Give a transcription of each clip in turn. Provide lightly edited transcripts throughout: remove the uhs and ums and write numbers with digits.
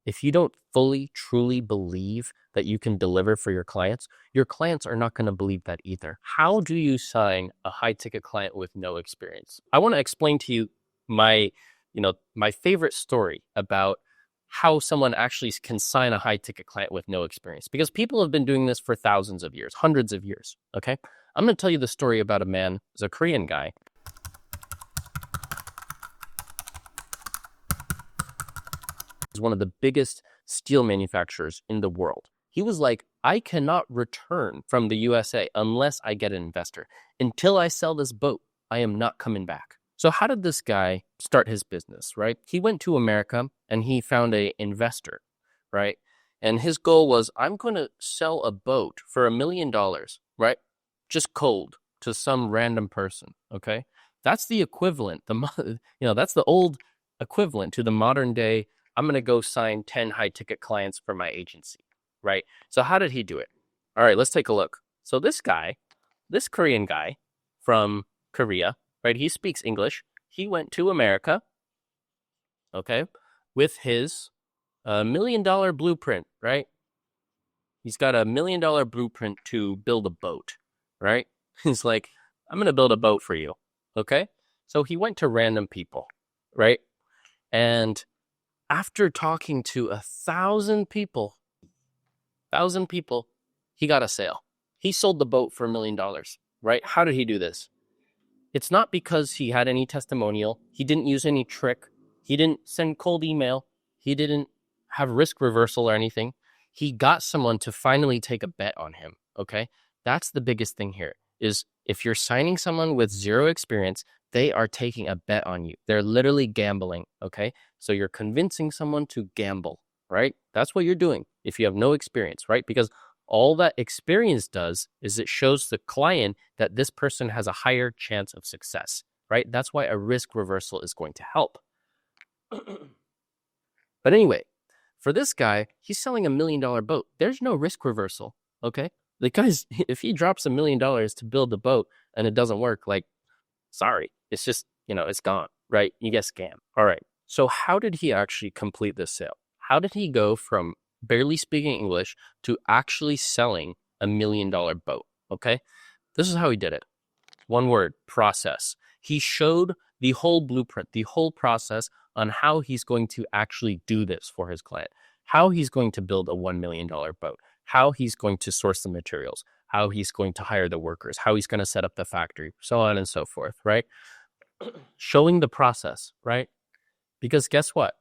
If you don't fully, truly believe that you can deliver for your clients are not going to believe that either. How do you sign a high ticket client with no experience? I want to explain to you my, my favorite story about how someone actually can sign a high ticket client with no experience, because people have been doing this for thousands of years, hundreds of years. Okay. I'm going to tell you the story about a man, who's a Korean guy. He's one of the biggest steel manufacturers in the world. He was like, I cannot return from the USA unless I get an investor. Until I sell this boat, I am not coming back. So how did this guy start his business, right? He went to America and he found an investor, right? And his goal was, I'm going to sell a boat for $1 million, right? Just cold to some random person, okay? That's the equivalent, that's the old equivalent to the modern day, I'm going to go sign 10 high ticket clients for my agency, right? So how did he do it? All right, let's take a look. So this Korean guy from Korea, right? He speaks English. He went to America, okay, with his $1 million blueprint, right? He's got a $1 million blueprint to build a boat, right? He's like, I'm going to build a boat for you, okay? So he went to random people, right? And after talking to 1,000 people, he got a sale. He sold the boat for $1 million, right? How did he do this? It's not because he had any testimonial. He didn't use any trick. He didn't send cold email. He didn't have risk reversal or anything. He got someone to finally take a bet on him, okay? That's the biggest thing here, is if you're signing someone with zero experience, they are taking a bet on you. They're literally gambling, okay? So you're convincing someone to gamble, right? That's what you're doing if you have no experience, right? Because all that experience does is it shows the client that this person has a higher chance of success, right? That's why a risk reversal is going to help. But anyway, for this guy, he's selling $1 million boat. There's no risk reversal, okay? The guy's, if he drops $1 million to build the boat and it doesn't work, like, sorry, it's just, it's gone, right? You get scammed. All right. So how did he actually complete this sale? How did he go from barely speaking English to actually selling $1 million boat? Okay. This is how he did it. One word: process. He showed the whole blueprint, the whole process on how he's going to actually do this for his client, how he's going to build a $1 million boat, how he's going to source the materials, how he's going to hire the workers, how he's going to set up the factory, so on and so forth, right? Showing the process, right? Because guess what?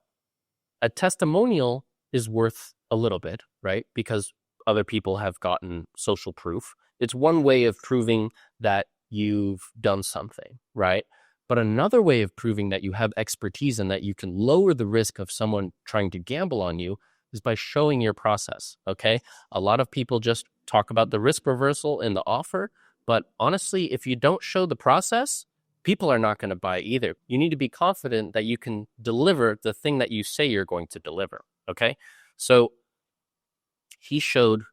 A testimonial is worth a little bit, right? Because other people have gotten social proof. It's one way of proving that you've done something, right? But another way of proving that you have expertise and that you can lower the risk of someone trying to gamble on you is by showing your process, okay? A lot of people just talk about the risk reversal in the offer, but honestly, if you don't show the process, people are not going to buy either. You need to be confident that you can deliver the thing that you say you're going to deliver, okay? So he showed,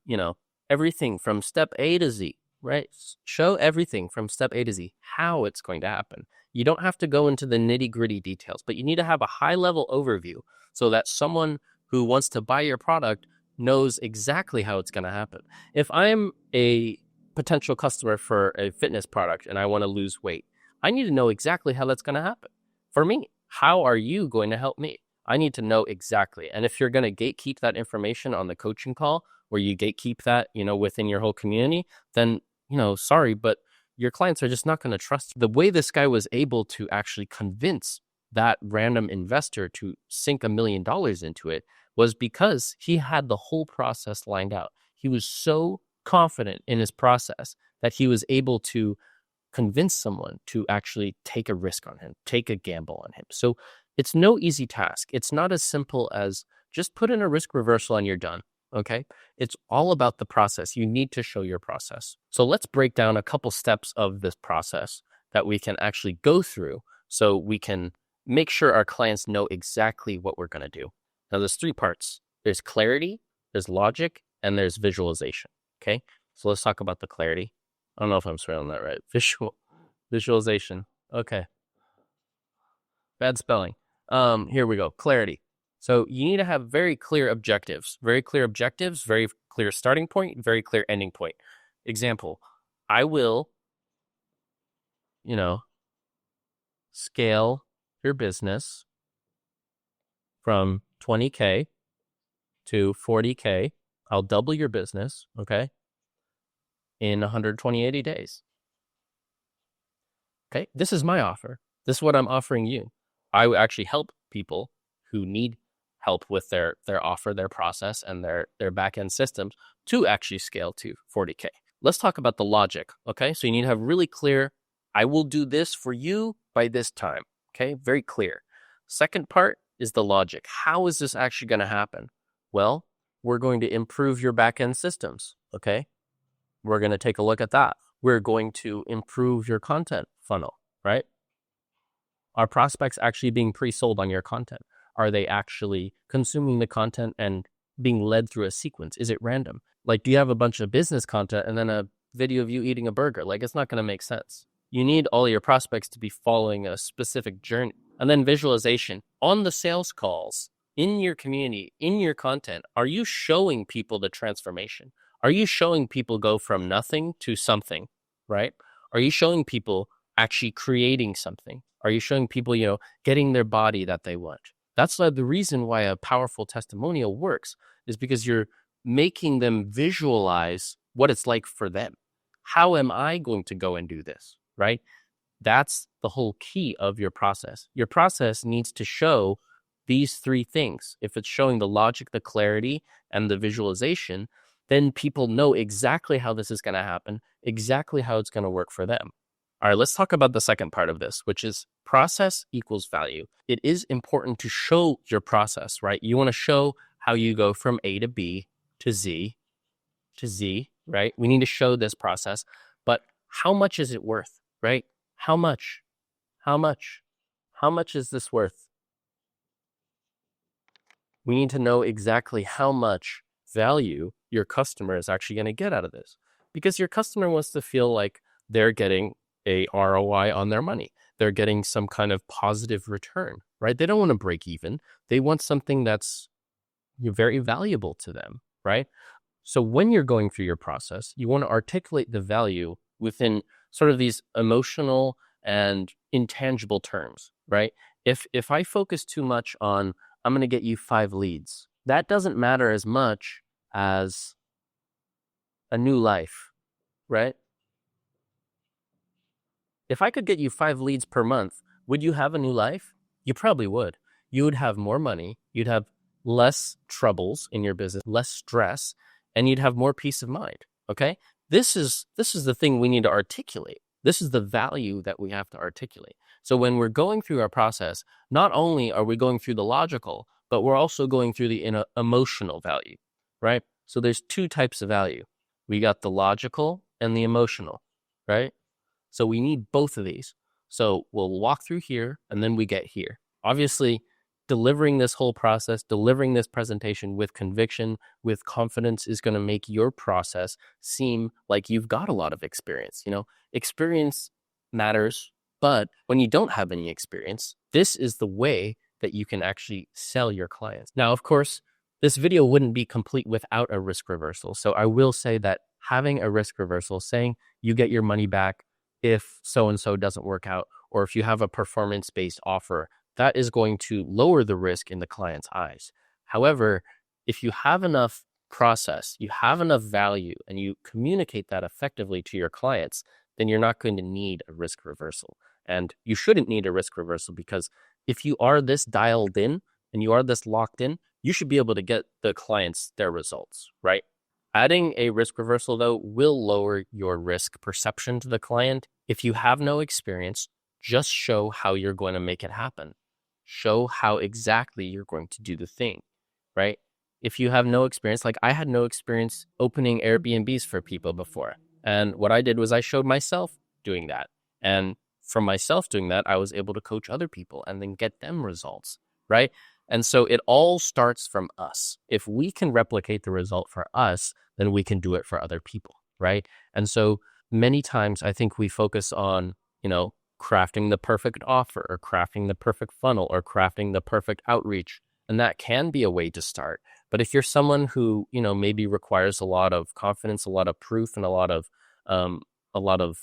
everything from step A to Z, right? Show everything from step A to Z, how it's going to happen. You don't have to go into the nitty-gritty details, but you need to have a high-level overview so that someone who wants to buy your product knows exactly how it's going to happen. If I'm a potential customer for a fitness product and I want to lose weight, I need to know exactly how that's going to happen. For me, how are you going to help me? I need to know exactly. And if you're going to gatekeep that information on the coaching call, where you gatekeep that, within your whole community, then, sorry, but your clients are just not going to trust you. The way this guy was able to actually convince that random investor to sink $1 million into it was because he had the whole process lined out. He was so confident in his process that he was able to convince someone to actually take a risk on him, take a gamble on him. So it's no easy task. It's not as simple as just put in a risk reversal and you're done. Okay. It's all about the process. You need to show your process. So let's break down a couple steps of this process that we can actually go through so we can make sure our clients know exactly what we're going to do. Now, there's 3 parts. There's clarity, there's logic, and there's visualization. Okay. So let's talk about the clarity. I don't know if I'm spelling that right. Visualization. Okay. Bad spelling. Here we go. Clarity. So you need to have very clear objectives, very clear starting point, very clear ending point. Example, I will, scale your business from 20K to 40K. I'll double your business, okay, in 180 days. Okay, this is my offer. This is what I'm offering you. I will actually help people who need help with their offer, their process, and their back-end systems to actually scale to 40K. Let's talk about the logic, okay? So you need to have really clear, I will do this for you by this time, okay? Very clear. Second part is the logic. How is this actually going to happen? Well, we're going to improve your back-end systems, okay? We're going to take a look at that. We're going to improve your content funnel, right? Are prospects actually being pre-sold on your content? Are they actually consuming the content and being led through a sequence? Is it random? Like, do you have a bunch of business content and then a video of you eating a burger? Like, it's not going to make sense. You need all your prospects to be following a specific journey. And then visualization. On the sales calls, in your community, in your content, are you showing people the transformation? Are you showing people go from nothing to something, right? Are you showing people actually creating something? Are you showing people, getting their body that they want? That's the reason why a powerful testimonial works, is because you're making them visualize what it's like for them. How am I going to go and do this, right? That's the whole key of your process. Your process needs to show these three things. If it's showing the logic, the clarity, and the visualization, then people know exactly how this is going to happen, exactly how it's going to work for them. All right, let's talk about the second part of this, which is process equals value. It is important to show your process, right? You want to show how you go from A to B to Z, right? We need to show this process, but how much is it worth, right? How much? How much? How much is this worth? We need to know exactly how much value your customer is actually going to get out of this, because your customer wants to feel like they're getting a ROI on their money. They're getting some kind of positive return, right? They don't want to break even. They want something that's very valuable to them, right? So when you're going through your process, you want to articulate the value within sort of these emotional and intangible terms, right? If I focus too much on, I'm going to get you 5 leads, that doesn't matter as much as a new life, right? If I could get you 5 leads per month, would you have a new life? You probably would. You would have more money. You'd have less troubles in your business, less stress, and you'd have more peace of mind. Okay? This is the thing we need to articulate. This is the value that we have to articulate. So when we're going through our process, not only are we going through the logical, but we're also going through the emotional value, right? So there's 2 types of value. We got the logical and the emotional, right? So we need both of these. So we'll walk through here and then we get here. Obviously, delivering this whole process, delivering this presentation with conviction, with confidence is going to make your process seem like you've got a lot of experience. Experience matters, but when you don't have any experience, this is the way that you can actually sell your clients. Now, of course, this video wouldn't be complete without a risk reversal. So I will say that having a risk reversal, saying you get your money back if so-and-so doesn't work out, or if you have a performance-based offer, that is going to lower the risk in the client's eyes. However, if you have enough process, you have enough value, and you communicate that effectively to your clients, then you're not going to need a risk reversal. And you shouldn't need a risk reversal, because if you are this dialed in and you are this locked in, you should be able to get the clients their results, right? Adding a risk reversal, though, will lower your risk perception to the client. If you have no experience, just show how you're going to make it happen. Show how exactly you're going to do the thing, right? If you have no experience, like I had no experience opening Airbnbs for people before. And what I did was I showed myself doing that. And from myself doing that, I was able to coach other people and then get them results, right? And so it all starts from us. If we can replicate the result for us, then we can do it for other people, right? And so many times I think we focus on, crafting the perfect offer, or crafting the perfect funnel, or crafting the perfect outreach. And that can be a way to start. But if you're someone who, maybe requires a lot of confidence, a lot of proof, and a lot of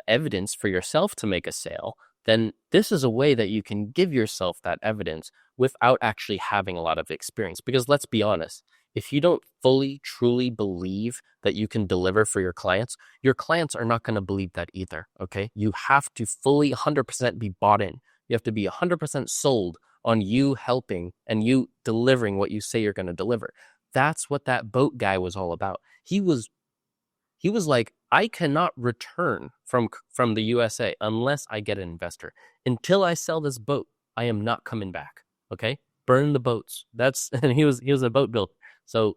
evidence for yourself to make a sale, then this is a way that you can give yourself that evidence without actually having a lot of experience. Because let's be honest, if you don't fully, truly believe that you can deliver for your clients are not going to believe that either, okay? You have to fully 100% be bought in. You have to be 100% sold on you helping and you delivering what you say you're going to deliver. That's what that boat guy was all about. He was like, I cannot return from the USA unless I get an investor. Until I sell this boat, I am not coming back. Okay? Burn the boats. And he was a boat builder. So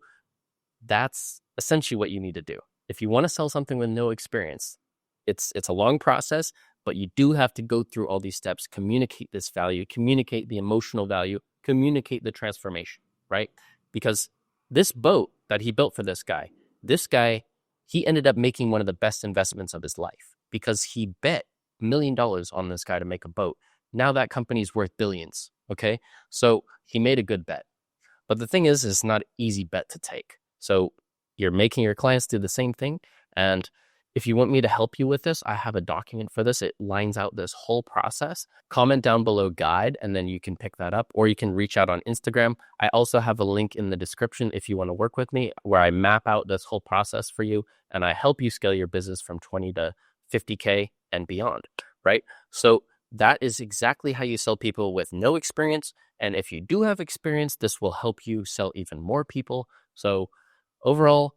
that's essentially what you need to do. If you want to sell something with no experience, it's a long process, but you do have to go through all these steps, communicate this value, communicate the emotional value, communicate the transformation, right? Because this boat that he built for this guy, he ended up making one of the best investments of his life because he bet $1 million on this guy to make a boat. Now that company's worth billions, okay? So he made a good bet. But the thing is, it's not an easy bet to take. So you're making your clients do the same thing. And if you want me to help you with this, I have a document for this. It lines out this whole process. Comment down below guide, and then you can pick that up, or you can reach out on Instagram. I also have a link in the description if you want to work with me, where I map out this whole process for you, and I help you scale your business from 20 to 50K and beyond, right? So that is exactly how you sell people with no experience. And if you do have experience, this will help you sell even more people. So overall,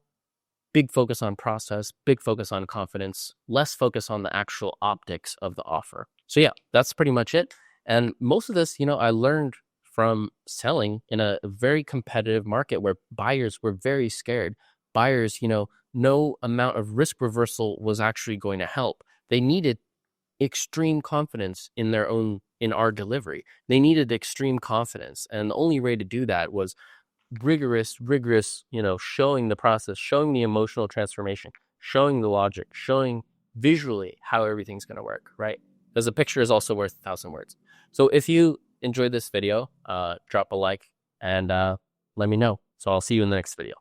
big focus on process, big focus on confidence, less focus on the actual optics of the offer. So yeah, that's pretty much it. And most of this, I learned from selling in a very competitive market where buyers were very scared. Buyers, no amount of risk reversal was actually going to help. They needed extreme confidence in our delivery. They needed extreme confidence. And the only way to do that was rigorous, showing the process, showing the emotional transformation, showing the logic, showing visually how everything's going to work, right? Because a picture is also worth 1,000 words. So if you enjoyed this video, drop a like and let me know. So I'll see you in the next video.